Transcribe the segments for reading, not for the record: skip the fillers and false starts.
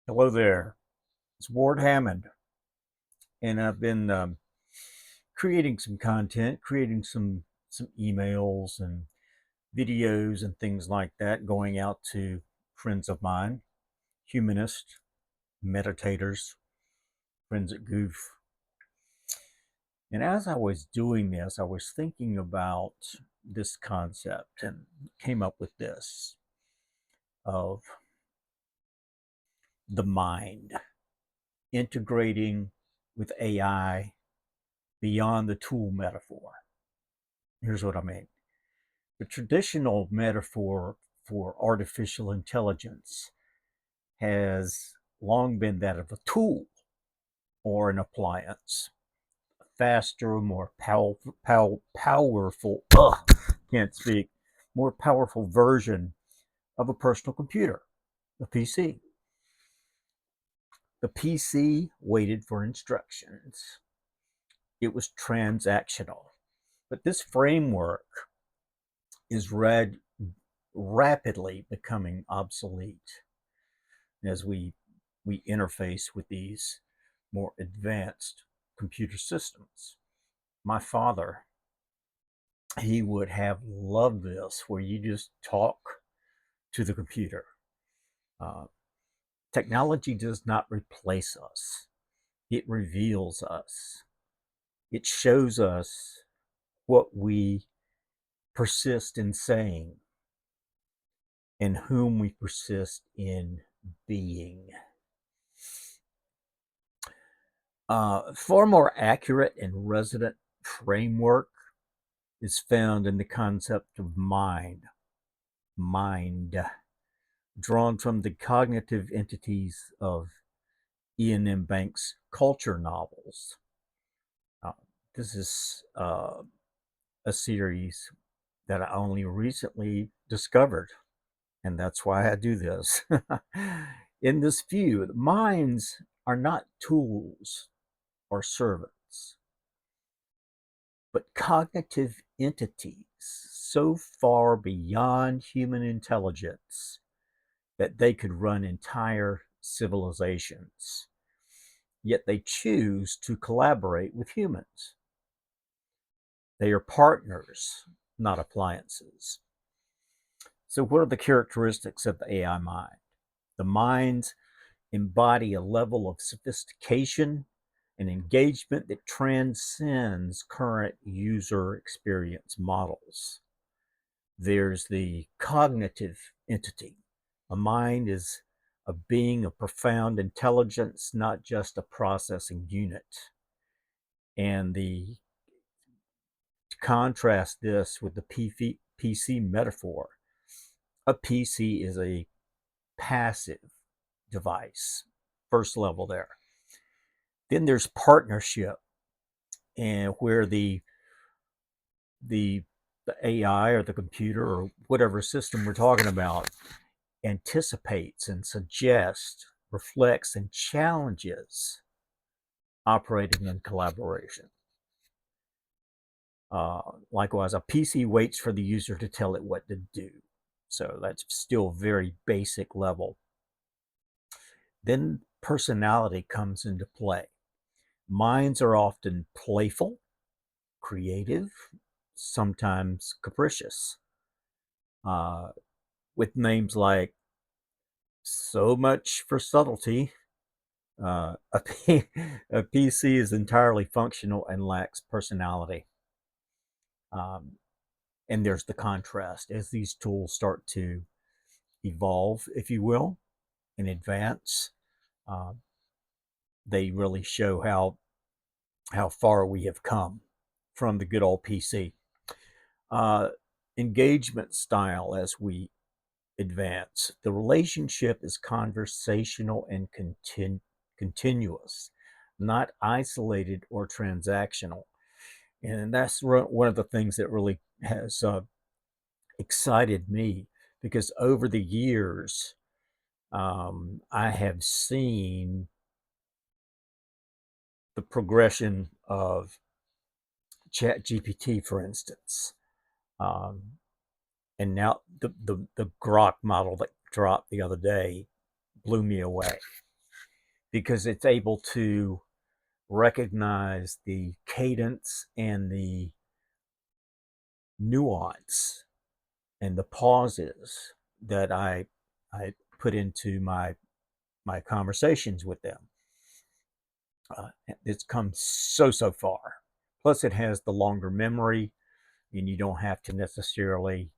Hello there. It's Ward Hammond, and I've been creating some content, creating some emails and videos and things like that, going out to friends of mine, humanists, meditators, friends at Goof. And as I was doing this, I was thinking about this concept and came up with this of the mind integrating with AI beyond the tool metaphor. Here's what I mean. The traditional metaphor for artificial intelligence has long been that of a tool or an appliance, a faster, more powerful, can't speak, more powerful version of a personal computer, a PC. The PC waited for instructions. It was transactional. But this framework is rapidly becoming obsolete as we interface with these more advanced computer systems. My father, he would have loved this, where you just talk to the computer. Uh, Technology does not replace us; it reveals us. It shows us what we persist in saying and whom we persist in being. Far more accurate and resonant framework is found in the concept of mind, drawn from the cognitive entities of Iain M. Banks' culture novels. Uh, this is a series that I only recently discovered, and that's why I do this. In this view, the minds are not tools or servants, but cognitive entities so far beyond human intelligence that they could run entire civilizations. Yet they choose to collaborate with humans. They are partners, not appliances. So, what are the characteristics of the AI mind? The minds embody a level of sophistication and engagement that transcends current user experience models. There's the cognitive entity. A mind is a being of profound intelligence, not just a processing unit. And to contrast this with the PC metaphor, a PC is a passive device, first level there. Then there's partnership, and where the the AI or the computer or whatever system we're talking about anticipates and suggests, reflects, and challenges operating in collaboration. Likewise, a PC waits for the user to tell it what to do. So that's still very basic level. Then personality comes into play. Minds are often playful, creative, sometimes capricious, uh, with names like So Much for Subtlety. A PC is entirely functional and lacks personality. Um, and there's the contrast as these tools start to evolve, if you will, and advance. Uh, they really show how far we have come from the good old PC. Uh, Engagement style as we advance. The relationship is conversational and continuous, not isolated or transactional. And that's one of the things that really has excited me, because over the years, I have seen the progression of Chat GPT, for instance. Um, and now the Grok model that dropped the other day blew me away. because it's able to recognize the cadence and the nuance and the pauses that I put into my conversations with them. It's come so far. Plus, it has the longer memory, and you don't have to necessarily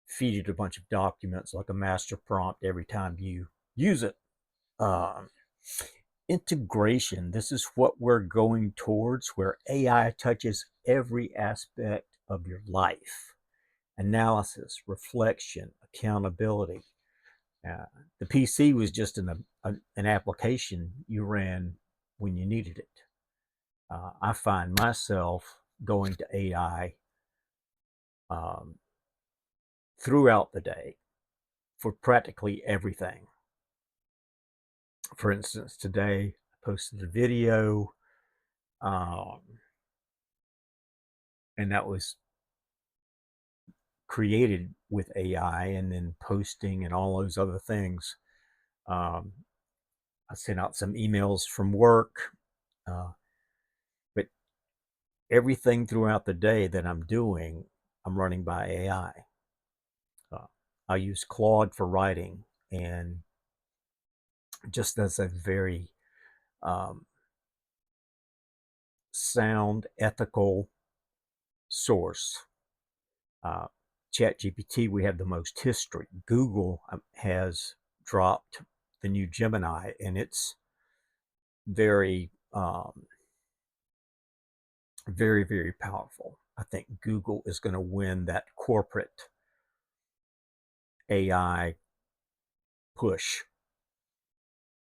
feed it a bunch of documents like a master prompt every time you use it. Um, Integration. This is what we're going towards, where AI touches every aspect of your life: analysis, reflection, accountability. Uh, the PC was just an application you ran when you needed it. I find myself going to AI um, throughout the day for practically everything. For instance, today I posted a video, um, and that was created with AI, and then posting and all those other things. Um, I sent out some emails from work, uh, but everything throughout the day that I'm doing, I'm running by AI. I use Claude for writing, and just as a very um, sound, ethical source. Uh, ChatGPT, we have the most history. Google has dropped the new Gemini, and it's very, very powerful. I think Google is going to win that corporate AI push,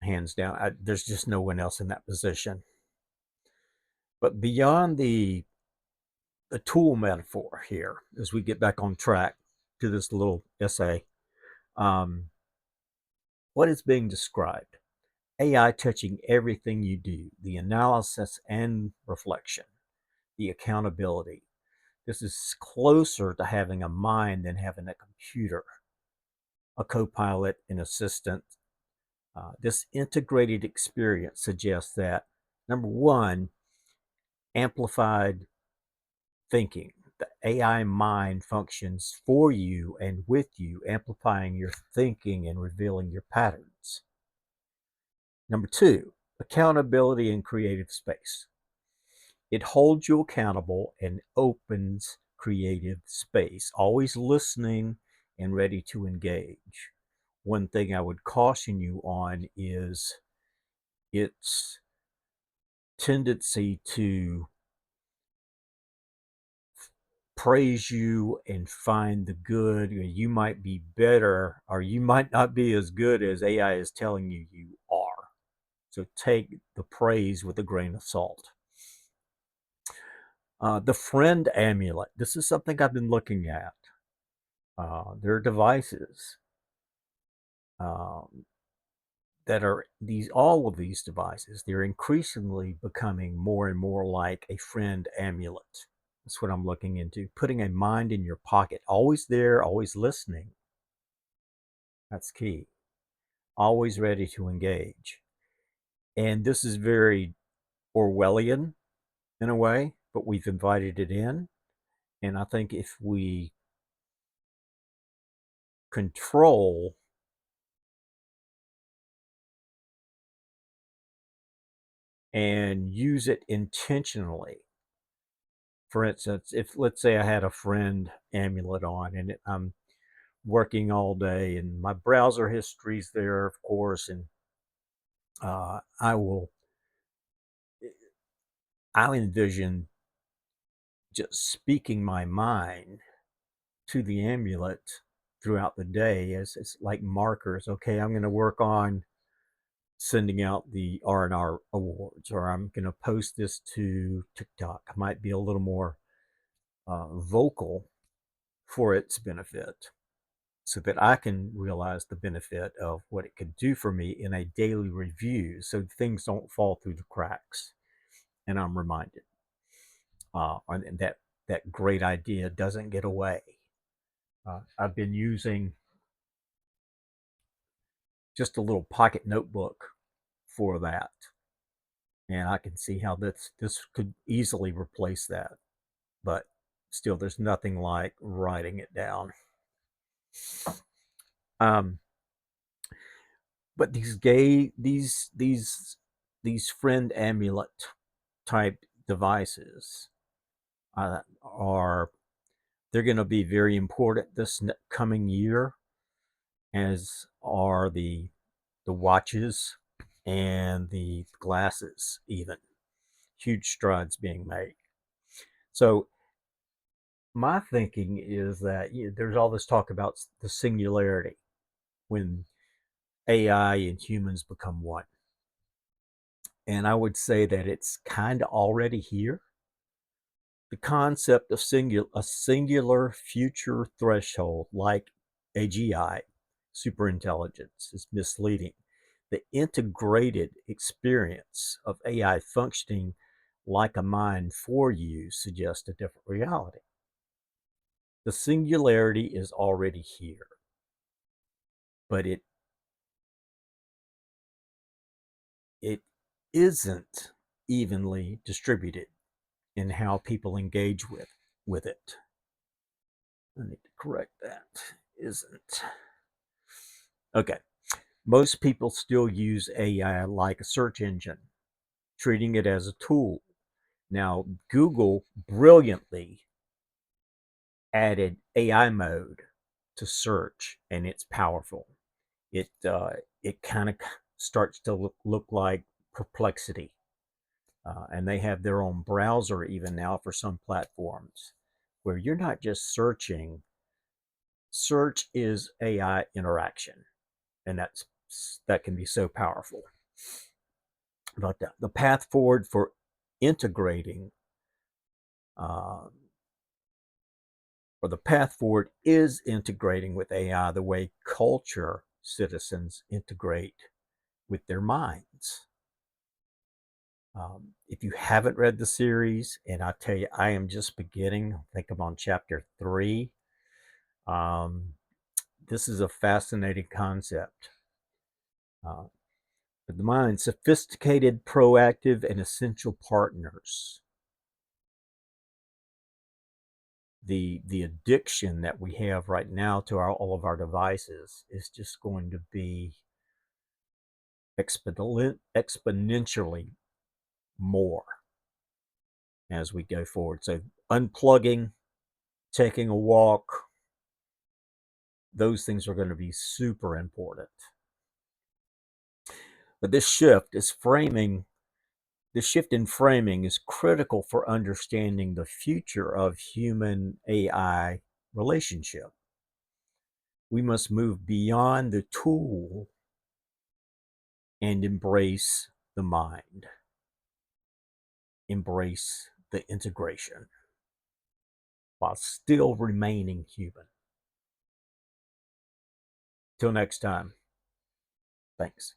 hands down. There's just no one else in that position. But beyond the tool metaphor here, as we get back on track to this little essay, um, what is being described? AI touching everything you do, the analysis and reflection, the accountability. This is closer to having a mind than having a computer, a co pilot, an assistant. This integrated experience suggests that, number one, amplified thinking. The AI mind functions for you and with you, amplifying your thinking and revealing your patterns. Number two, accountability and creative space. It holds you accountable and opens creative space, always listening and ready to engage. One thing I would caution you on is its tendency to praise you and find the good. You might be better, or you might not be as good as AI is telling you you are. So take the praise with a grain of salt. The friend amulet. This is something I've been looking at. There are devices um, that are all of these devices. They're increasingly becoming more and more like a friend amulet. That's what I'm looking into. Putting a mind in your pocket, always there, always listening. That's key. Always ready to engage. And this is very Orwellian in a way, but we've invited it in. And I think if we control and use it intentionally, for instance, if let's say I had a friend amulet on and I'm working all day and my browser history's there, of course, and I will, I envision just speaking my mind to the amulet throughout the day as it's like markers. Okay, I'm going to work on sending out the R&R awards, or I'm going to post this to TikTok. I might be a little more vocal for its benefit so that I can realize the benefit of what it could do for me in a daily review so things don't fall through the cracks. And I'm reminded and that great idea doesn't get away. I've been using just a little pocket notebook for that. And I can see how this could easily replace that. But still, there's nothing like writing it down. Um, but these friend amulet type devices are they're going to be very important this coming year, as are the watches and the glasses. Even huge strides being made. So my thinking is that there's all this talk about the singularity when AI and humans become one. And I would say that it's kind of already here. The concept of a singular future threshold, like AGI, superintelligence, is misleading. The integrated experience of AI functioning like a mind for you suggests a different reality. The singularity is already here, but it isn't evenly distributed in how people engage with it. I need to correct that. Isn't. Okay. Most people still use AI like a search engine, treating it as a tool. Now, Google brilliantly added AI mode to search, and it's powerful. It kind of starts to look like Perplexity, and they have their own browser even now for some platforms, where you're not just searching. Search is AI interaction, and that can be so powerful. But the path forward for integrating, uh, or the path forward is integrating with AI the way culture citizens integrate with their minds. If you haven't read the series, and I tell you, I am just beginning, I think I'm on chapter 3. Um, this is a fascinating concept. Uh, but the mind, sophisticated, proactive, and essential partners. The addiction that we have right now to all of our devices is just going to be exponentially more as we go forward. So unplugging, taking a walk, those things are going to be super important. But this shift in framing is critical for understanding the future of human AI relationship. We must move beyond the tool and embrace the mind, embrace the integration while still remaining human. Till next time, thanks.